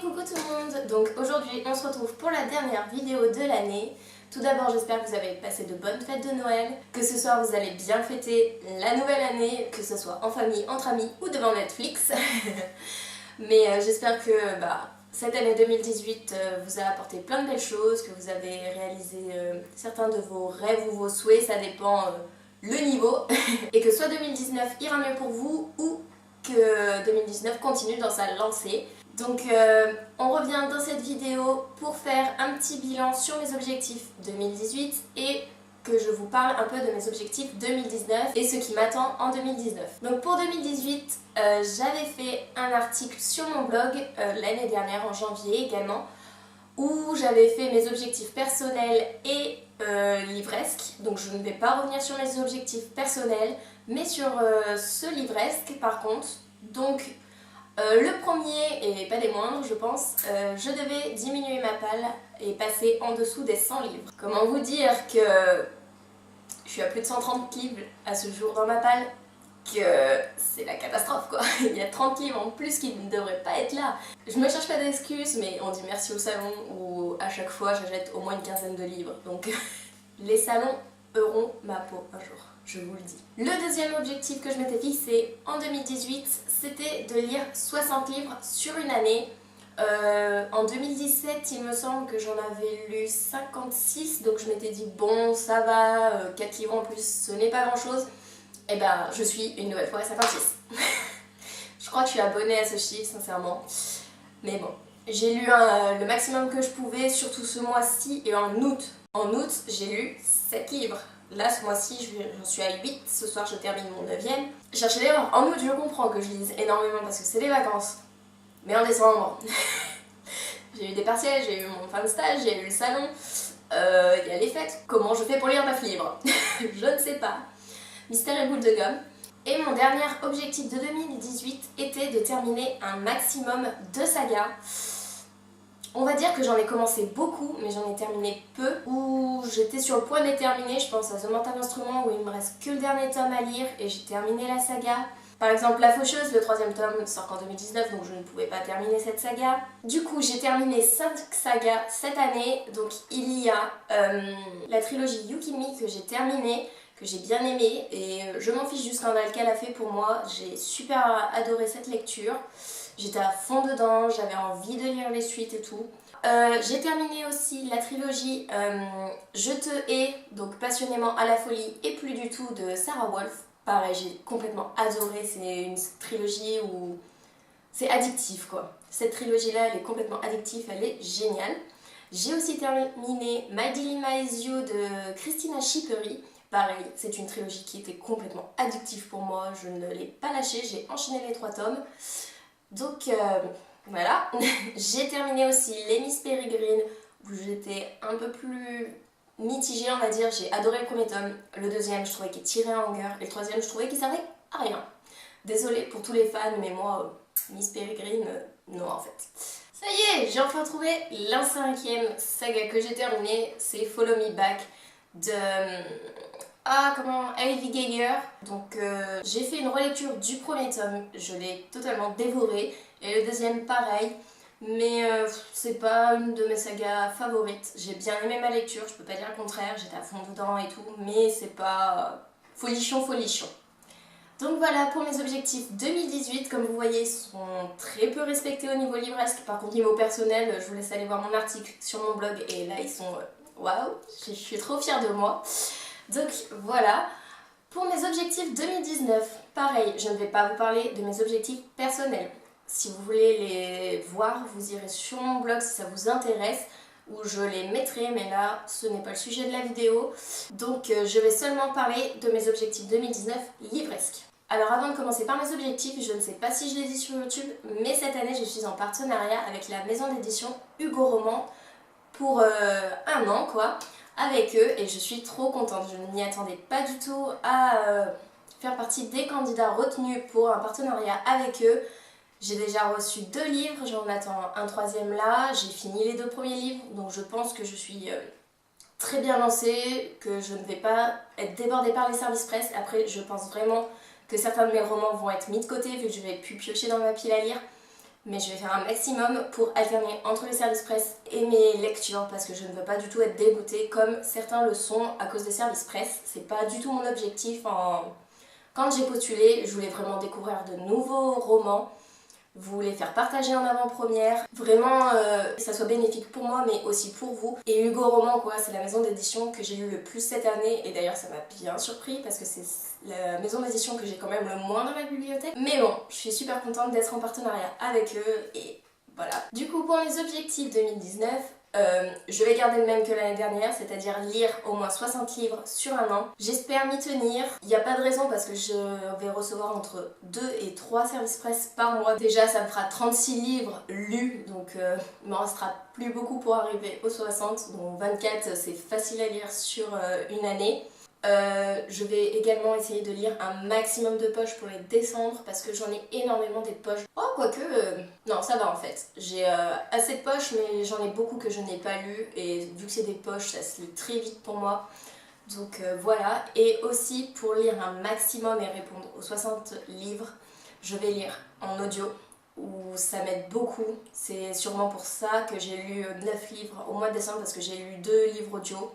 Coucou tout le monde. Donc aujourd'hui on se retrouve pour la dernière vidéo de l'année. Tout d'abord j'espère que vous avez passé de bonnes fêtes de Noël, que ce soir vous allez bien fêter la nouvelle année, que ce soit en famille, entre amis ou devant Netflix. Mais j'espère que cette année 2018 vous a apporté plein de belles choses, que vous avez réalisé certains de vos rêves ou vos souhaits, ça dépend le niveau. Et que soit 2019 ira mieux pour vous ou que 2019 continue dans sa lancée. Donc on revient dans cette vidéo pour faire un petit bilan sur mes objectifs 2018 et que je vous parle un peu de mes objectifs 2019 et ce qui m'attend en 2019. Donc pour 2018, j'avais fait un article sur mon blog l'année dernière en janvier également où j'avais fait mes objectifs personnels et livresques. Donc je ne vais pas revenir sur mes objectifs personnels mais sur ce livresque par contre. Donc le premier, et pas des moindres je pense, je devais diminuer ma palle et passer en dessous des 100 livres. Comment vous dire que je suis à plus de 130 livres à ce jour dans ma palle, que c'est la catastrophe quoi. Il y a 30 livres en plus qui ne devraient pas être là. Je me cherche pas d'excuses mais on dit merci au salon où à chaque fois j'achète au moins une quinzaine de livres. Donc les salons auront ma peau un jour. Je vous le dis. Le deuxième objectif que je m'étais fixé en 2018, c'était de lire 60 livres sur une année. En 2017, il me semble que j'en avais lu 56, donc je m'étais dit bon ça va, 4 livres en plus, ce n'est pas grand chose. Et ben je suis une nouvelle fois à 56. Je crois que je suis abonnée à ce chiffre sincèrement. Mais bon, j'ai lu le maximum que je pouvais, surtout ce mois-ci et en août. En août, j'ai lu 7 livres. Là, ce mois-ci, j'en suis à 8. Ce soir, je termine mon 9e. Cherchez l'erreur. En août, je comprends que je lise énormément parce que c'est les vacances. Mais en décembre, j'ai eu des partiels, j'ai eu mon fin de stage, j'ai eu le salon. Il y a les fêtes. Comment je fais pour lire 9 livres? Je ne sais pas. Mystère et boule de gomme. Et mon dernier objectif de 2018 était de terminer un maximum de sagas. On va dire que j'en ai commencé beaucoup, mais j'en ai terminé peu. Où j'étais sur le point de les terminer, je pense à The Mental Instrument où il me reste que le dernier tome à lire et j'ai terminé la saga. Par exemple La Faucheuse, le 3e tome sort en 2019 donc je ne pouvais pas terminer cette saga. Du coup j'ai terminé 5 sagas cette année, donc il y a la trilogie Yukimi que j'ai terminée, que j'ai bien aimée et je m'en fiche du scandale qu'elle a fait pour moi. J'ai super adoré cette lecture. J'étais à fond dedans, j'avais envie de lire les suites et tout. J'ai terminé aussi la trilogie Je te hais, donc passionnément à la folie et plus du tout de Sarah Wolf. Pareil, j'ai complètement adoré, c'est une trilogie où c'est addictif quoi. Cette trilogie-là, elle est complètement addictive, elle est géniale. J'ai aussi terminé My Dilemma Is You de Christina Schippery. Pareil, c'est une trilogie qui était complètement addictive pour moi, je ne l'ai pas lâchée, j'ai enchaîné les 3 tomes. Donc voilà, j'ai terminé aussi Les Miss Peregrine où j'étais un peu plus mitigée on va dire. J'ai adoré le premier tome, le deuxième je trouvais qu'il tirait en longueur et le troisième je trouvais qu'il servait à rien. Désolée pour tous les fans mais moi Miss Peregrine non en fait. Ça y est, j'ai enfin trouvé la 5e saga que j'ai terminée, c'est Follow Me Back de Ivy Geiger. Donc j'ai fait une relecture du premier tome, je l'ai totalement dévoré et le deuxième pareil, mais c'est pas une de mes sagas favorites. J'ai bien aimé ma lecture, je peux pas dire le contraire, j'étais à fond dedans et tout, mais c'est pas folichon. Donc voilà pour mes objectifs 2018, comme vous voyez ils sont très peu respectés au niveau livresque. Par contre niveau personnel, je vous laisse aller voir mon article sur mon blog et là ils sont waouh, je suis trop fière de moi. Donc voilà, pour mes objectifs 2019, pareil, je ne vais pas vous parler de mes objectifs personnels. Si vous voulez les voir, vous irez sur mon blog si ça vous intéresse, où je les mettrai, mais là, ce n'est pas le sujet de la vidéo. Donc je vais seulement parler de mes objectifs 2019 livresques. Alors avant de commencer par mes objectifs, je ne sais pas si je l'ai dit sur YouTube, mais cette année je suis en partenariat avec la maison d'édition Hugo Roman pour 1 an quoi. Avec eux et je suis trop contente, je ne m'y attendais pas du tout à faire partie des candidats retenus pour un partenariat avec eux. J'ai déjà reçu 2 livres, j'en attends un 3e là, j'ai fini les 2 premiers livres donc je pense que je suis très bien lancée, que je ne vais pas être débordée par les services presse. Après je pense vraiment que certains de mes romans vont être mis de côté vu que je vais plus piocher dans ma pile à lire. mais je vais faire un maximum pour alterner entre les services presse et mes lectures parce que je ne veux pas du tout être dégoûtée comme certains le sont à cause des services presse. C'est pas du tout mon objectif. Quand j'ai postulé, je voulais vraiment découvrir de nouveaux romans, voulais faire partager en avant-première, vraiment que ça soit bénéfique pour moi mais aussi pour vous. Et Hugo Roman quoi, c'est la maison d'édition que j'ai eu le plus cette année et d'ailleurs ça m'a bien surpris parce que c'est la maison d'édition que j'ai quand même le moins dans ma bibliothèque. Mais bon, je suis super contente d'être en partenariat avec eux et voilà. Du coup pour les objectifs 2019, je vais garder le même que l'année dernière, c'est-à-dire lire au moins 60 livres sur un an. J'espère m'y tenir. Il n'y a pas de raison parce que je vais recevoir entre 2 et 3 services presse par mois. Déjà, ça me fera 36 livres lus, donc il m'en restera plus beaucoup pour arriver aux 60. Donc 24, c'est facile à lire sur une année. Je vais également essayer de lire un maximum de poches pour les décembre parce que j'en ai énormément des poches. Oh, quoique, non, ça va en fait. J'ai assez de poches, mais j'en ai beaucoup que je n'ai pas lu et vu que c'est des poches, ça se lit très vite pour moi. Donc voilà. Et aussi pour lire un maximum et répondre aux 60 livres, je vais lire en audio où ça m'aide beaucoup. C'est sûrement pour ça que j'ai lu 9 livres au mois de décembre parce que j'ai lu 2 livres audio.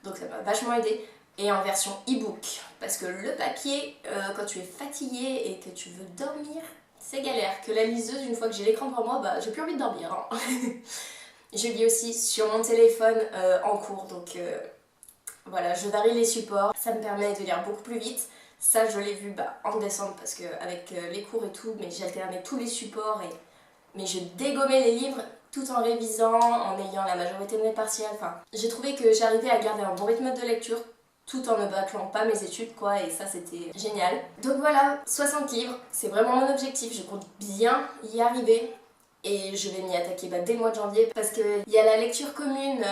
Donc ça m'a vachement aidé. Et en version e-book, parce que le papier, quand tu es fatigué et que tu veux dormir, c'est galère. Que la liseuse, une fois que j'ai l'écran devant moi, bah j'ai plus envie de dormir. Hein. Je lis aussi sur mon téléphone en cours, donc voilà, je varie les supports. Ça me permet de lire beaucoup plus vite. Ça, je l'ai vu en décembre, parce qu'avec les cours et tout, mais j'ai alterné tous les supports, mais je dégommais les livres tout en révisant, en ayant la majorité de mes partiels. Enfin, j'ai trouvé que j'arrivais à garder un bon rythme de lecture, tout en ne bâclant pas mes études quoi, et ça c'était génial. Donc voilà, 60 livres, c'est vraiment mon objectif, je compte bien y arriver et je vais m'y attaquer dès le mois de janvier parce qu'il y a la lecture commune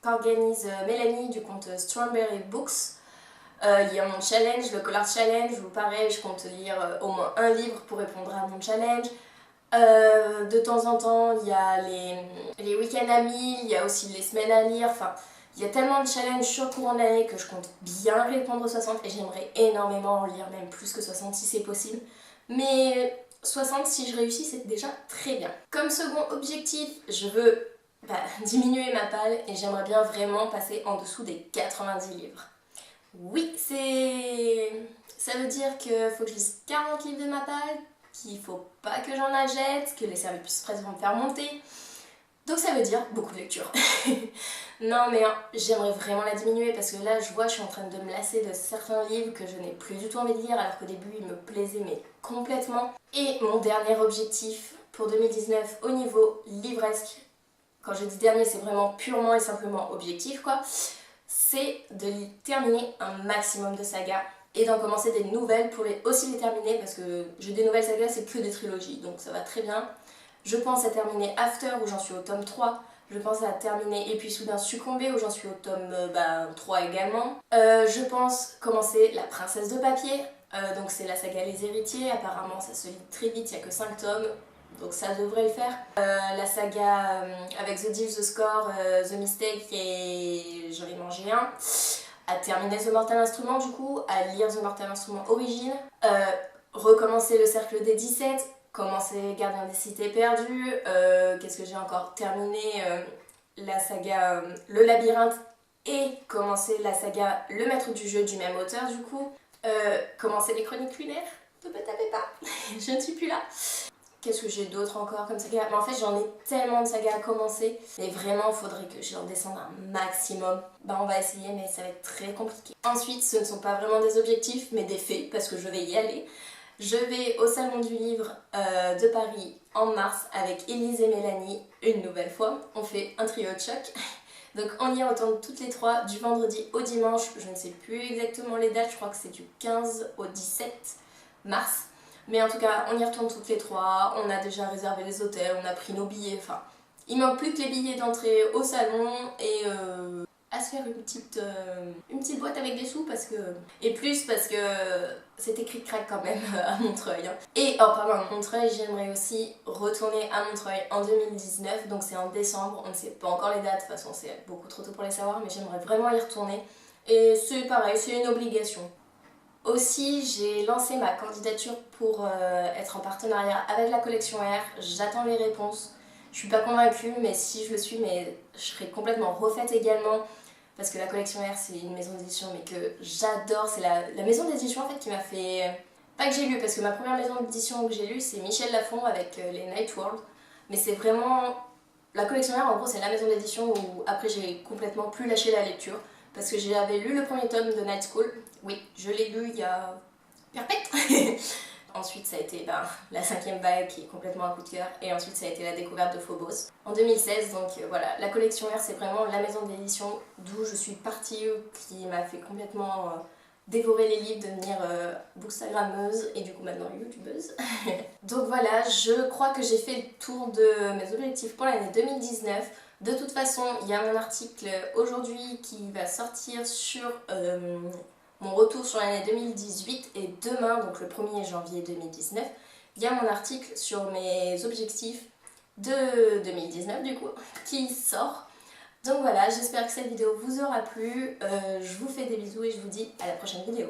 qu'organise Mélanie du compte Strawberry Books. Il y a mon challenge, le Collar Challenge, où pareil je compte lire au moins un livre pour répondre à mon challenge. De temps en temps il y a les week-ends amis, il y a aussi les semaines à lire, enfin il y a tellement de challenges sur le courant de l'année que je compte bien répondre aux 60 et j'aimerais énormément en lire même plus que 60 si c'est possible. Mais 60 si je réussis c'est déjà très bien. Comme second objectif, je veux diminuer ma palle et j'aimerais bien vraiment passer en dessous des 90 livres. Oui, ça veut dire qu'il faut que je lise 40 livres de ma palle, qu'il faut pas que j'en achète, que les services presse vont me faire monter. Donc ça veut dire beaucoup de lecture. Non mais j'aimerais vraiment la diminuer parce que là je vois je suis en train de me lasser de certains livres que je n'ai plus du tout envie de lire alors qu'au début ils me plaisaient mais complètement. Et mon dernier objectif pour 2019 au niveau livresque, quand je dis dernier c'est vraiment purement et simplement objectif quoi, c'est de terminer un maximum de sagas et d'en commencer des nouvelles pour aussi les terminer parce que j'ai des nouvelles sagas c'est que des trilogies donc ça va très bien. Je pense à terminer After où j'en suis au tome 3. Je pense à terminer Et puis soudain succomber où j'en suis au tome 3 également. Je pense commencer La Princesse de Papier. Donc c'est la saga Les Héritiers. Apparemment ça se lit très vite, il n'y a que 5 tomes. Donc ça devrait le faire. La saga avec The Deal, The Score, The Mistake et j'en ai mangé un. À terminer The Mortal Instrument du coup. À lire The Mortal Instrument Origine. Recommencer Le Cercle des 17. Commencer Gardien des Cités Perdues, qu'est-ce que j'ai encore terminé la saga Le Labyrinthe et commencer la saga Le Maître du Jeu du même auteur du coup. Commencer les Chroniques Lunaires, ne me tapez pas, je ne suis plus là. Qu'est-ce que j'ai d'autre encore comme saga? Mais en fait j'en ai tellement de sagas à commencer, mais vraiment il faudrait que j'en descende un maximum. On va essayer mais ça va être très compliqué. Ensuite ce ne sont pas vraiment des objectifs mais des faits parce que je vais y aller. Je vais au Salon du Livre de Paris en mars avec Élise et Mélanie, une nouvelle fois. On fait un trio de choc. Donc on y retourne toutes les trois du vendredi au dimanche. Je ne sais plus exactement les dates, je crois que c'est du 15 au 17 mars. Mais en tout cas, on y retourne toutes les trois. On a déjà réservé les hôtels, on a pris nos billets. Enfin, il manque plus que les billets d'entrée au salon et à se faire une petite boîte avec des sous parce que c'était cric-crac quand même à Montreuil. Hein. Et en parlant de Montreuil, j'aimerais aussi retourner à Montreuil en 2019, donc c'est en décembre, on ne sait pas encore les dates, de toute façon c'est beaucoup trop tôt pour les savoir, mais j'aimerais vraiment y retourner. Et c'est pareil, c'est une obligation. Aussi, j'ai lancé ma candidature pour être en partenariat avec la collection R. J'attends les réponses. Je suis pas convaincue, mais si je le suis, mais je serai complètement refaite également. Parce que la collection R, c'est une maison d'édition, mais que j'adore. C'est la maison d'édition en fait qui m'a fait... Pas que j'ai lu, parce que ma première maison d'édition que j'ai lue, c'est Michel Lafon avec les Night World. Mais c'est vraiment... La collection R, en gros, c'est la maison d'édition où après j'ai complètement plus lâché la lecture. Parce que j'avais lu le premier tome de Night School. Oui, je l'ai lu il y a... Perpète. Ensuite, ça a été la 5e vague qui est complètement un coup de cœur. Et ensuite, ça a été la découverte de Phobos en 2016. Donc voilà, la collection R, c'est vraiment la maison d'édition d'où je suis partie, qui m'a fait complètement dévorer les livres, devenir bookstagrammeuse et du coup maintenant youtubeuse. Donc voilà, je crois que j'ai fait le tour de mes objectifs pour l'année 2019. De toute façon, il y a mon article aujourd'hui qui va sortir sur mon retour sur l'année 2018 et demain, donc le 1er janvier 2019, il y a mon article sur mes objectifs de 2019 du coup qui sort. Donc voilà, j'espère que cette vidéo vous aura plu. Je vous fais des bisous et je vous dis à la prochaine vidéo.